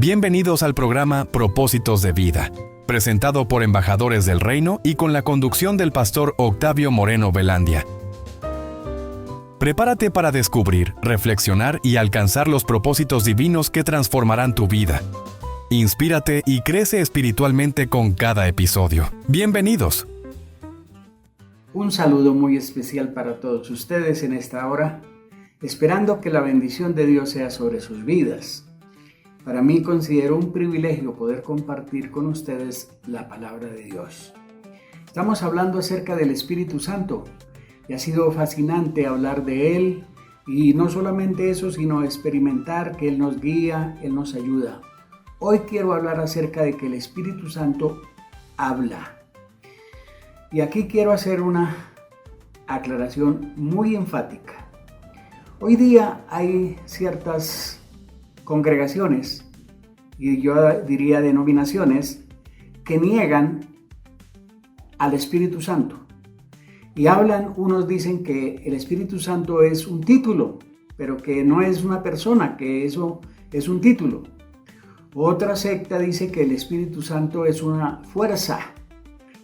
Bienvenidos al programa Propósitos de Vida, presentado por embajadores del reino y con la conducción del pastor Octavio Moreno Velandia. Prepárate para descubrir, reflexionar y alcanzar los propósitos divinos que transformarán tu vida. Inspírate y crece espiritualmente con cada episodio. ¡Bienvenidos! Un saludo muy especial para todos ustedes en esta hora, esperando que la bendición de Dios sea sobre sus vidas. Para mí considero un privilegio poder compartir con ustedes la palabra de Dios. Estamos hablando acerca del Espíritu Santo y ha sido fascinante hablar de Él y no solamente eso, sino experimentar que Él nos guía, Él nos ayuda. Hoy quiero hablar acerca de que el Espíritu Santo habla. Y aquí quiero hacer una aclaración muy enfática. Hoy día hay ciertas congregaciones, y yo diría denominaciones, que niegan al Espíritu Santo. Y unos dicen que el Espíritu Santo es un título, pero que no es una persona, que eso es un título. Otra secta dice que el Espíritu Santo es una fuerza,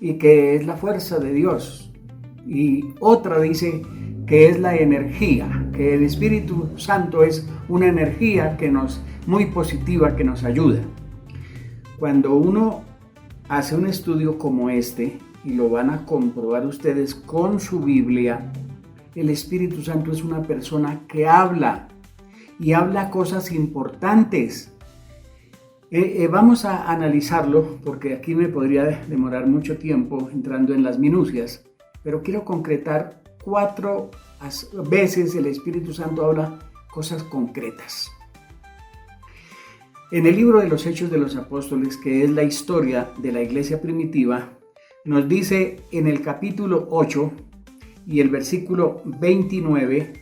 y que es la fuerza de Dios. Y otra dice que es la energía, que el Espíritu Santo es una energía muy positiva que nos ayuda. Cuando uno hace un estudio como este, y lo van a comprobar ustedes con su Biblia, el Espíritu Santo es una persona que habla, y habla cosas importantes. Vamos a analizarlo, porque aquí me podría demorar mucho tiempo entrando en las minucias, pero quiero concretar 4 veces el Espíritu Santo habla cosas concretas. En el libro de los Hechos de los Apóstoles, que es la historia de la iglesia primitiva, nos dice en el capítulo 8 y el versículo 29,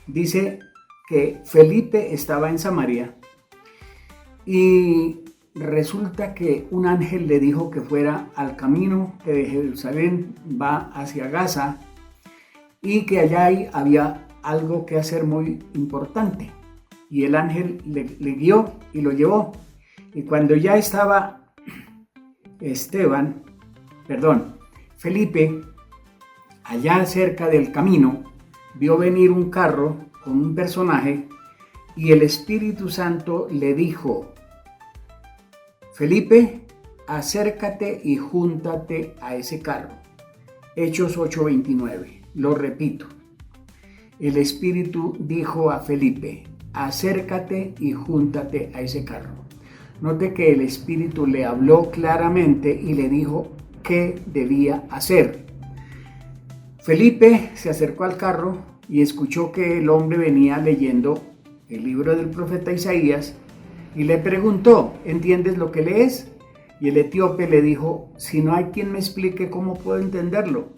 dice que Felipe estaba en Samaria y resulta que un ángel le dijo que fuera al camino que de Jerusalén va hacia Gaza y que allá había algo que hacer muy importante. Y el ángel le guió y lo llevó. Y cuando ya estaba Felipe, allá cerca del camino, vio venir un carro con un personaje y el Espíritu Santo le dijo: Felipe, acércate y júntate a ese carro. Hechos 8:29. Lo repito. El Espíritu dijo a Felipe: acércate y júntate a ese carro. Note que el Espíritu le habló claramente y le dijo qué debía hacer. Felipe se acercó al carro y escuchó que el hombre venía leyendo el libro del profeta Isaías y le preguntó: ¿entiendes lo que lees? Y el etíope le dijo: si no hay quien me explique, ¿cómo puedo entenderlo?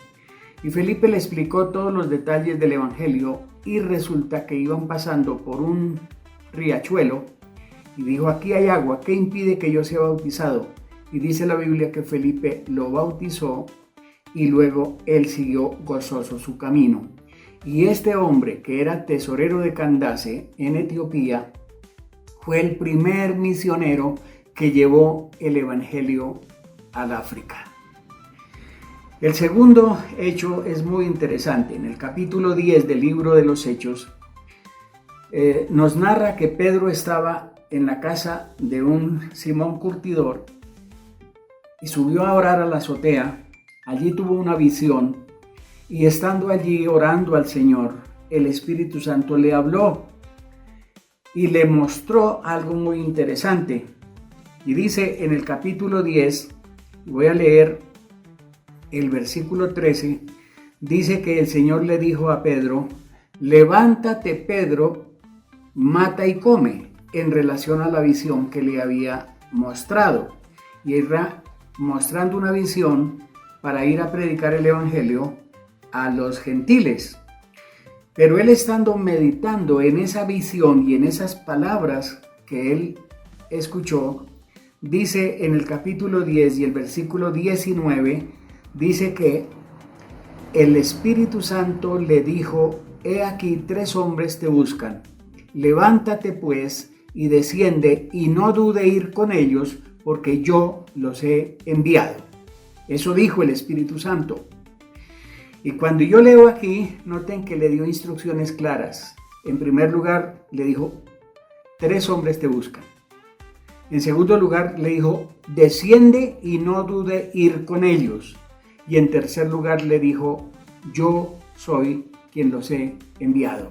Y Felipe le explicó todos los detalles del evangelio y resulta que iban pasando por un riachuelo y dijo: aquí hay agua, ¿qué impide que yo sea bautizado? Y dice la Biblia que Felipe lo bautizó y luego él siguió gozoso su camino. Y este hombre, que era tesorero de Candace en Etiopía, fue el primer misionero que llevó el evangelio al África. El segundo hecho es muy interesante. En el capítulo 10 del libro de los Hechos, nos narra que Pedro estaba en la casa de un Simón curtidor y subió a orar a la azotea. Allí tuvo una visión y estando allí orando al Señor, el Espíritu Santo le habló y le mostró algo muy interesante. Y dice en el capítulo 10, voy a leer el versículo 13, dice que el Señor le dijo a Pedro: levántate, Pedro, mata y come, en relación a la visión que le había mostrado. Y era mostrando una visión para ir a predicar el evangelio a los gentiles. Pero él, estando meditando en esa visión y en esas palabras que él escuchó, dice en el capítulo 10 y el versículo 19, dice que el Espíritu Santo le dijo: he aquí 3 hombres te buscan. Levántate pues y desciende y no dude ir con ellos, porque yo los he enviado. Eso dijo el Espíritu Santo. Y cuando yo leo aquí, noten que le dio instrucciones claras. En primer lugar, le dijo, 3 hombres te buscan. En segundo lugar, le dijo, desciende y no dude ir con ellos. Y en tercer lugar, le dijo, yo soy quien los he enviado.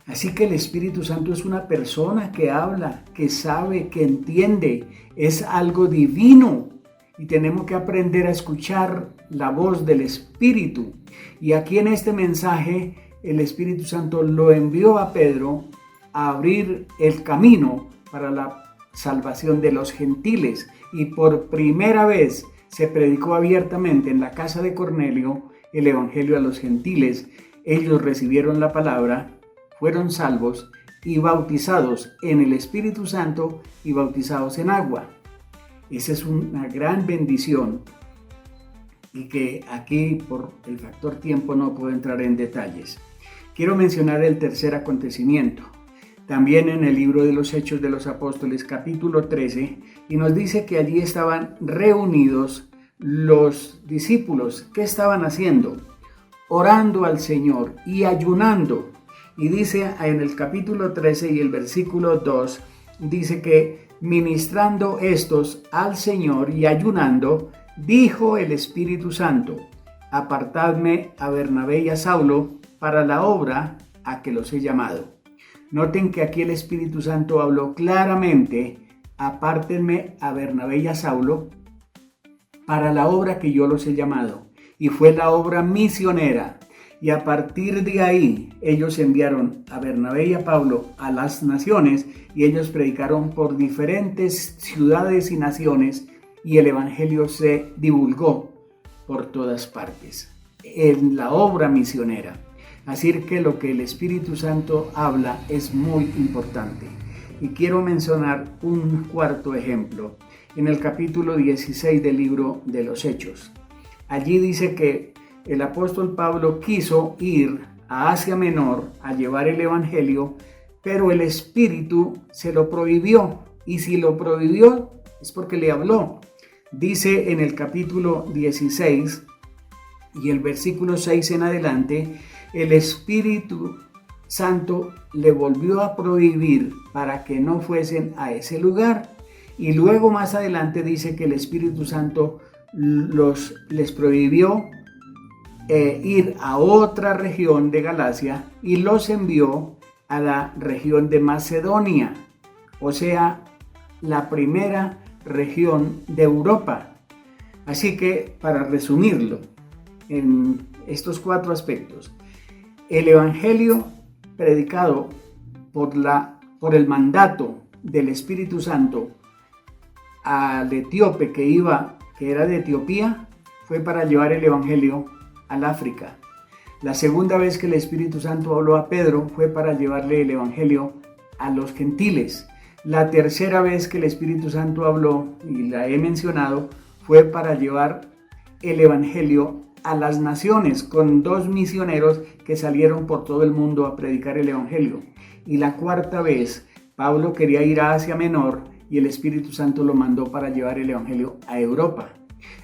Así que el Espíritu Santo es una persona que habla, que sabe, que entiende. Es algo divino y tenemos que aprender a escuchar la voz del Espíritu. Y aquí en este mensaje, el Espíritu Santo lo envió a Pedro a abrir el camino para la salvación de los gentiles. Y por primera vez se predicó abiertamente en la casa de Cornelio el Evangelio a los gentiles. Ellos recibieron la palabra, fueron salvos y bautizados en el Espíritu Santo y bautizados en agua. Esa es una gran bendición y que aquí por el factor tiempo no puedo entrar en detalles. Quiero mencionar el tercer acontecimiento, también en el libro de los Hechos de los Apóstoles, capítulo 13, y nos dice que allí estaban reunidos los discípulos. ¿Qué estaban haciendo? Orando al Señor y ayunando. Y dice en el capítulo 13 y el versículo 2, dice que ministrando estos al Señor y ayunando, dijo el Espíritu Santo, apartadme a Bernabé y a Saulo para la obra a que los he llamado. Noten que aquí el Espíritu Santo habló claramente, apártenme a Bernabé y a Saulo para la obra que yo los he llamado. Y fue la obra misionera. Y a partir de ahí, ellos enviaron a Bernabé y a Pablo a las naciones y ellos predicaron por diferentes ciudades y naciones y el Evangelio se divulgó por todas partes en la obra misionera. Así que lo que el Espíritu Santo habla es muy importante. Y quiero mencionar un cuarto ejemplo en el capítulo 16 del libro de los Hechos. Allí dice que el apóstol Pablo quiso ir a Asia Menor a llevar el Evangelio, pero el Espíritu se lo prohibió. Y si lo prohibió es porque le habló. Dice en el capítulo 16 y el versículo 6 en adelante, el Espíritu Santo le volvió a prohibir para que no fuesen a ese lugar. Y luego más adelante dice que el Espíritu Santo les prohibió ir a otra región de Galacia y los envió a la región de Macedonia, o sea, la primera región de Europa. Así que, para resumirlo, en estos 4 aspectos, el Evangelio predicado por el mandato del Espíritu Santo al etíope que era de Etiopía, fue para llevar el Evangelio al África. La segunda vez que el Espíritu Santo habló a Pedro fue para llevarle el Evangelio a los gentiles. La tercera vez que el Espíritu Santo habló, y la he mencionado, fue para llevar el Evangelio a las naciones, con 2 misioneros que salieron por todo el mundo a predicar el Evangelio. Y la cuarta vez, Pablo quería ir a Asia Menor y el Espíritu Santo lo mandó para llevar el Evangelio a Europa.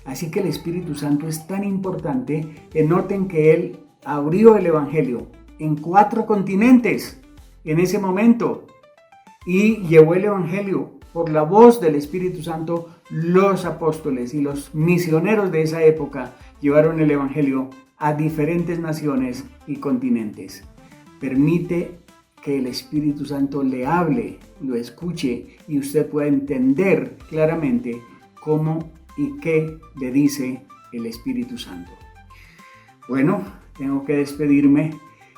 Así que el Espíritu Santo es tan importante que noten que Él abrió el Evangelio en 4 continentes en ese momento y llevó el Evangelio por la voz del Espíritu Santo. Los apóstoles y los misioneros de esa época llevaron el Evangelio a diferentes naciones y continentes. Permite que el Espíritu Santo le hable, lo escuche y usted pueda entender claramente cómo y qué le dice el Espíritu Santo. Bueno, tengo que despedirme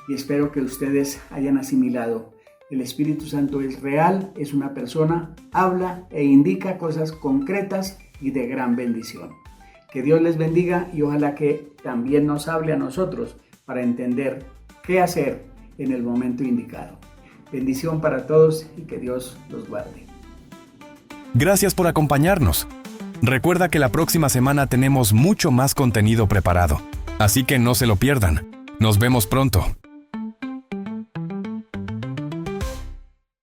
y espero que ustedes hayan asimilado. El Espíritu Santo es real, es una persona, habla e indica cosas concretas y de gran bendición. Que Dios les bendiga y ojalá que también nos hable a nosotros para entender qué hacer en el momento indicado. Bendición para todos y que Dios los guarde. Gracias por acompañarnos. Recuerda que la próxima semana tenemos mucho más contenido preparado, así que no se lo pierdan. Nos vemos pronto.